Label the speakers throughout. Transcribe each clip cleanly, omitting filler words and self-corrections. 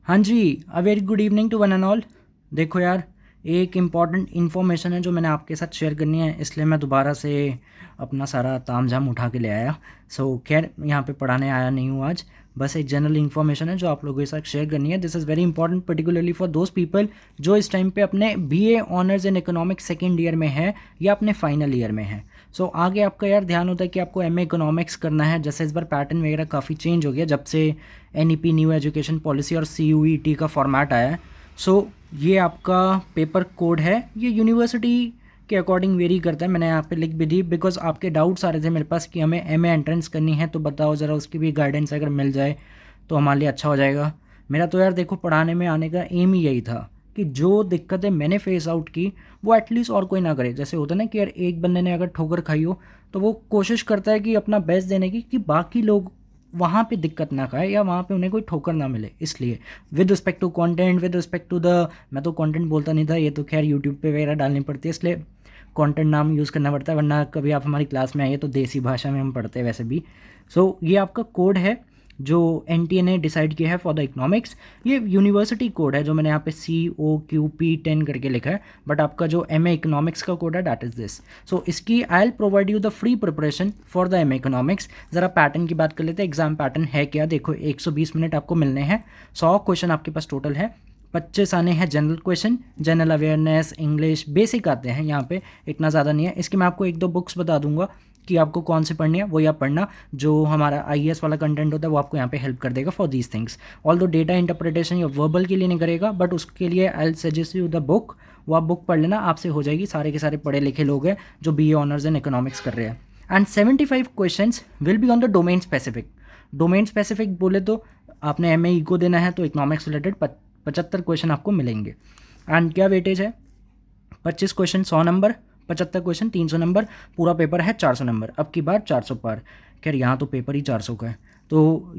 Speaker 1: हाँ जी, uh very good evening to one and all. देखो यार, एक इम्पॉर्टेंट इन्फॉर्मेशन है जो मैंने आपके साथ शेयर करनी है, इसलिए मैं दोबारा से अपना सारा तामझाम उठा के ले आया। खैर यहाँ पे पढ़ाने आया नहीं हूँ आज, बस एक जनरल इन्फॉर्मेशन है जो आप लोगों के साथ शेयर करनी है। This is very important particularly for those people जो इस टाइम पे अपने BA honours in economics second year में है या अपने फाइनल ईयर में है। आगे आपका यार ध्यान होता है कि आपको एमए इकोनॉमिक्स करना है। जैसे इस बार पैटर्न वगैरह काफ़ी चेंज हो गया जब से एनईपी न्यू एजुकेशन पॉलिसी और सीयूईटी का फॉर्मेट आया है। ये आपका पेपर कोड है, ये यूनिवर्सिटी के अकॉर्डिंग वेरी करता है। मैंने यहाँ पे लिख भी दी बिकॉज आपके डाउट्स आ रहे थे मेरे पास कि हमें एमए एंट्रेंस करनी है, तो बताओ ज़रा उसकी भी गाइडेंस अगर मिल जाए तो हमारे लिए अच्छा हो जाएगा। मेरा तो यार देखो पढ़ाने में आने का एम ही यही था कि जो दिक्कतें मैंने फेस आउट की वो एटलीस्ट और कोई ना करे। जैसे होता है ना कि यार एक बंदे ने अगर ठोकर खाई हो तो वो कोशिश करता है कि अपना बेस्ट देने की कि बाकी लोग वहाँ पे दिक्कत ना खाए या वहाँ पे उन्हें कोई ठोकर ना मिले। इसलिए with respect to content, with respect to the, मैं तो कंटेंट बोलता नहीं था, ये तो खैर यूट्यूब पे वगैरह डालनी पड़ती है इसलिए कंटेंट नाम यूज़ करना पड़ता है, वरना कभी आप हमारी क्लास में आइए तो देसी भाषा में हम पढ़ते हैं वैसे भी। ये आपका कोड है जो एनटीए ने डिसाइड किया है फॉर द इकोनॉमिक्स। ये यूनिवर्सिटी कोड है जो मैंने यहाँ पे COQP10 करके लिखा है, बट आपका जो एमए इकोनॉमिक्स का कोड है दैट इज़ दिस। इसकी I will provide you the free preparation for the MA economics. ज़रा पैटर्न की बात कर लेते हैं, एग्जाम पैटर्न है क्या। देखो 120 मिनट आपको मिलने हैं, 100 क्वेश्चन आपके पास टोटल है, 25 आने हैं general question, general awareness, English, basic आते हैं यहाँ पे, इतना ज़्यादा नहीं है। इसके मैं आपको एक दो बुक्स बता दूंगा कि आपको कौन सी पढ़नी है, वो आप पढ़ना। जो हमारा आईएएस वाला कंटेंट होता है वो आपको यहाँ पे हेल्प कर देगा फॉर दीज थिंग्स। ऑल दो डेटा इंटरप्रिटेशन या वर्बल के लिए नहीं करेगा, बट उसके लिए I will suggest you the book, वो आप बुक पढ़ लेना, आपसे हो जाएगी। सारे के सारे पढ़े लिखे लोग हैं जो बीए ऑनर्स इन इकोनॉमिक्स कर रहे हैं। And 75 question will be on the domain specific. Domain specific बोले तो आपने एम को देना है तो इकोनॉमिक्स रिलेटेड 75 क्वेश्चन आपको मिलेंगे। एंड क्या वेटेज है, 25 क्वेश्चन 100 नंबर, 75 क्वेश्चन 300 नंबर, पूरा पेपर है 400 नंबर। अब की बार 400 पर, खैर यहाँ तो पेपर ही 400 का है।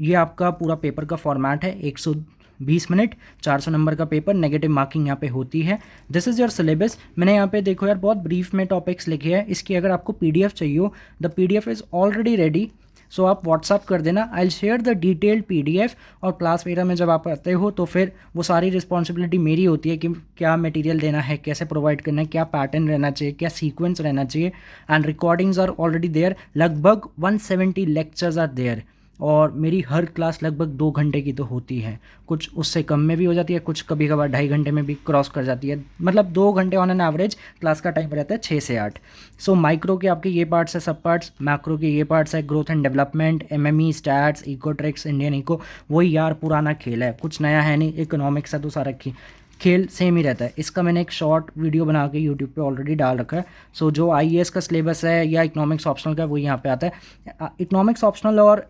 Speaker 1: ये आपका पूरा पेपर का फॉर्मेट है, 120 मिनट, 400 नंबर का पेपर, नेगेटिव मार्किंग यहाँ पे होती है। This is your syllabus. मैंने यहाँ पे देखो यार बहुत ब्रीफ में टॉपिक्स लिखे हैं। इसकी अगर आपको PDF चाहिए हो, the PDF is already ready. आप व्हाट्सअप कर देना, I will share the detailed PDF। और क्लास वगैरह में जब आप आते हो तो फिर वो सारी रिस्पॉन्सिबिलिटी मेरी होती है कि क्या मटेरियल देना है, कैसे प्रोवाइड करना है, क्या पैटर्न रहना चाहिए, क्या सीक्वेंस रहना चाहिए। And recordings are already there, लगभग 170 लेक्चर्स आर देयर। और मेरी हर क्लास लगभग 2 घंटे की तो होती है, कुछ उससे कम में भी हो जाती है, कुछ कभी कभार 2.5 घंटे में भी क्रॉस कर जाती है। मतलब 2 घंटे ऑन एन एवरेज क्लास का टाइम रहता है, 6 से 8। माइक्रो के आपके ये पार्ट्स है, सब पार्ट्स, मैक्रो के ये पार्ट्स है, growth and development, MME, stats, econometrics, Indian eco. वही यार पुराना खेल है, कुछ नया है नहीं। इकोनॉमिक्स है तो सारा खेल सेम ही रहता है। इसका मैंने एक शॉर्ट वीडियो बना के यूट्यूब पे ऑलरेडी डाल रखा है। जो IAS का सिलेबस है या इकोनॉमिक्स ऑप्शनल का, वो यहाँ पे आता है। इकोनॉमिक्स ऑप्शनल और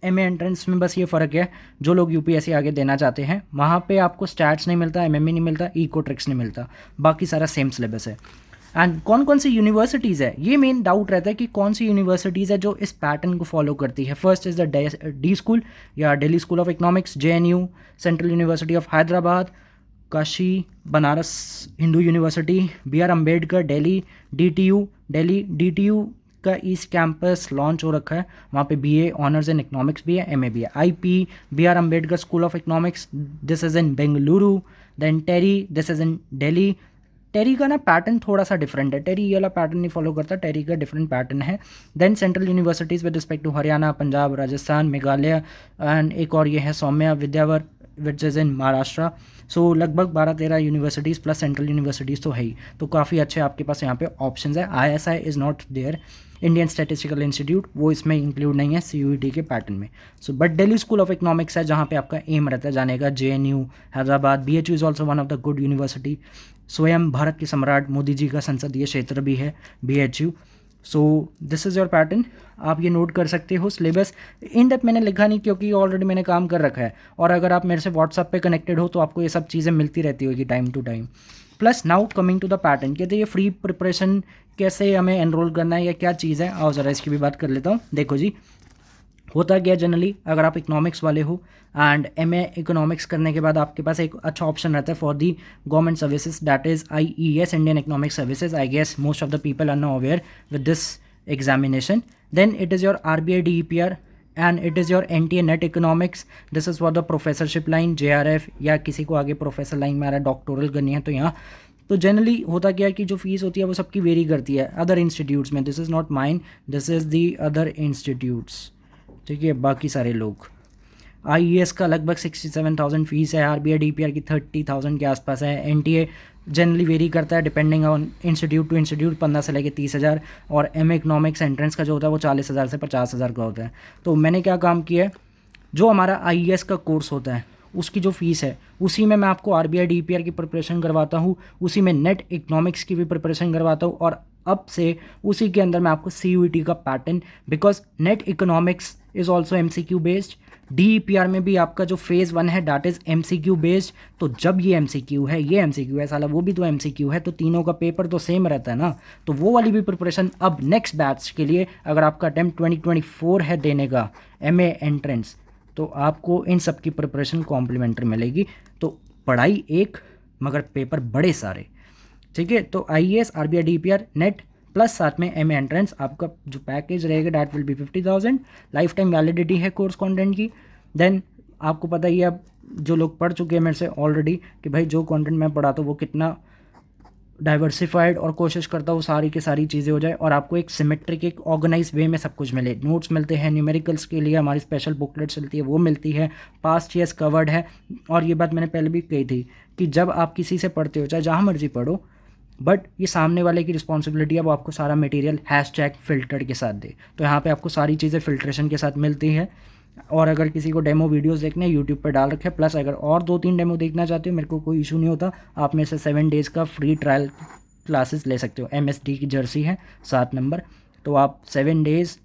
Speaker 1: MA एंट्रेंस में बस ये फ़र्क है, जो लोग UPSC आगे देना चाहते हैं वहाँ पे आपको स्टैट्स नहीं मिलता, MME नहीं मिलता, इकोट्रिक्स नहीं मिलता, बाकी सारा सेम सिलेबस है। एंड कौन कौन सी यूनिवर्सिटीज़ है, ये मेन डाउट रहता है कि कौन सी यूनिवर्सिटीज़ है जो इस पैटर्न को फॉलो करती है। First is the D school या Delhi school of economics, JNU, central university of Hyderabad, Kashi Banaras Hindu university, BR Ambedkar Delhi, DTU Delhi. DTU का ईस्ट कैंपस लॉन्च हो रखा है, वहाँ पे BA ऑनर्स इन इकोनॉमिक्स भी है, MA भी है। IP BR Ambedkar school of economics, this is in Bengaluru. Then TERI, this is in Delhi. TERI का ना पैटर्न थोड़ा सा डिफरेंट है, टेरी ये वाला पैटर्न नहीं फॉलो करता, टेरी का डिफरेंट पैटर्न है। Then central universities with respect to Haryana, Punjab, Rajasthan, Meghalaya, and एक और ये है Somaiya Vidyavihar which is in Maharashtra. लगभग 12-13 यूनिवर्सिटीज़ प्लस सेंट्रल यूनिवर्सिटीज़ तो है ही, तो काफ़ी अच्छे आपके पास यहाँ पे ऑप्शंस है। ISI is not there, Indian Statistical Institute, वो इसमें इंक्लूड नहीं है CUET के पैटर्न में। But Delhi school of Economics है जहाँ पे आपका एम रहता है जाने का। JNU Hyderabad, BHU is also one of the good university. स्वयं भारत के सम्राट मोदी जी का संसदीय क्षेत्र भी है BHU। This is your pattern, आप ये नोट कर सकते हो। सिलेबस इन डेप्थ मैंने लिखा नहीं क्योंकि ऑलरेडी मैंने काम कर रखा है, और अगर आप मेरे से व्हाट्सएप पे कनेक्टेड हो तो आपको ये सब चीज़ें मिलती रहती होगी time to time. Plus now coming to the pattern, कहते ये फ्री प्रिपरेशन कैसे हमें एनरोल करना है या क्या चीज़ है, आओ ज़रा इसकी भी बात कर लेता हूँ। देखो जी, होता क्या जनरली, अगर आप इकोनॉमिक्स वाले हो एंड MA इकोनॉमिक्स करने के बाद आपके पास एक अच्छा ऑप्शन रहता है for the government services, that is IES, Indian Economic Services. I guess most of the people are no aware with this examination. Then it is your RBI DEPR, and it is your NTA NET economics. This is for the professorship line, JRF, या किसी को आगे professor line में आ रहा है, doctoral करनी है तो यहाँ। तो जनरली होता क्या है कि जो फीस होती है वो सबकी वेरी करती है अदर इंस्टीट्यूट्स में। This is not mine, this is the other institutes, ठीक है, बाकी सारे लोग। IES का लगभग 67,000 फीस है, RBI DPR की 30,000 के आसपास है। NTA जनरली वेरी करता है depending on institute to institute, 15 से लेकर 30,000, और MA इकनॉमिक्स एंट्रेंस का जो होता है वो 40,000 से 50,000 का होता है। तो मैंने क्या काम किया है, जो हमारा IES का कोर्स होता है उसकी जो फ़ीस है उसी में मैं आपको RBI DPR की प्रिपरेशन करवाता हूँ, उसी में नेट इकनॉमिक्स की भी प्रिपरेशन करवाता हूँ, और अब से उसी के अंदर मैं आपको CUET का pattern, because net economics is also MCQ based, DEPR में भी आपका जो फेज़ 1 है डैट इज़ MCQ बेस्ड। तो जब ये MCQ है, ये MCQ है, साला वो भी तो MCQ है, तो तीनों का पेपर तो सेम रहता है ना। तो वो वाली भी प्रिपरेशन अब नेक्स्ट बैच के लिए, अगर आपका अटेम्प्ट 2024 है देने का MA एंट्रेंस, तो आपको इन सब की प्रिपरेशन कॉम्प्लीमेंट्री मिलेगी। तो पढ़ाई एक मगर पेपर बड़े सारे, ठीक है। तो IES, RBI DPR, net plus साथ में MA एंट्रेंस, आपका जो पैकेज रहेगा that will be 50,000। Life time validity है कोर्स कंटेंट की। देन आपको पता ही है, अब जो लोग पढ़ चुके हैं मेरे से ऑलरेडी, कि भाई जो कंटेंट मैं पढ़ाता हूँ वो कितना डाइवर्सिफाइड, और कोशिश करता हूँ सारी की सारी चीज़ें हो जाए और आपको एक सिमेट्रिक, एक ऑर्गेनाइज वे में सब कुछ मिले। नोट्स मिलते हैं, न्यूमेरिकल्स के लिए हमारी स्पेशल बुकलेट चलती है वो मिलती है, पास्ट ईयर्स कवर्ड है। और ये बात मैंने पहले भी कही थी कि जब आप किसी से पढ़ते हो, चाहे जहाँ मर्जी पढ़ो, बट ये सामने वाले की रिस्पॉन्सिबिलिटी है वो आपको सारा मटेरियल हैशटैग फिल्टर्ड के साथ दे। तो यहाँ पे आपको सारी चीज़ें फिल्ट्रेशन के साथ मिलती हैं। और अगर किसी को डेमो वीडियोस देखने हैं, यूट्यूब पर डाल रखे, प्लस अगर और 2-3 डेमो देखना चाहते हो, मेरे को कोई इशू नहीं होता, आप में से 7 डेज़ का फ्री ट्रायल क्लासेस ले सकते हो। MSD की जर्सी है 7 नंबर, तो आप 7 डेज़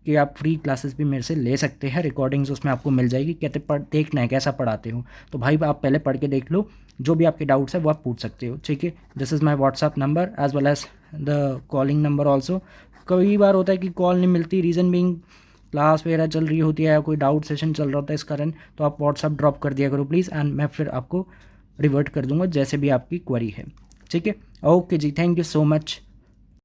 Speaker 1: कि आप फ्री क्लासेस भी मेरे से ले सकते हैं। रिकॉर्डिंग्स उसमें आपको मिल जाएगी, कहते देखना है कैसा पढ़ाते हो। तो भाई आप पहले पढ़ के देख लो, जो भी आपके डाउट्स है वो आप पूछ सकते हो, ठीक है। This is my WhatsApp number as well as the calling number also. कई बार होता है कि कॉल नहीं मिलती, रीज़न बिंग क्लास वगैरह चल रही होती है या कोई डाउट सेशन चल रहा होता है, इस कारण। तो आप व्हाट्सअप ड्रॉप कर दिया करो प्लीज़, एंड मैं फिर आपको रिवर्ट कर दूंगा जैसे भी आपकी क्वेरी है, ठीक है। ओके जी, थैंक यू सो मच।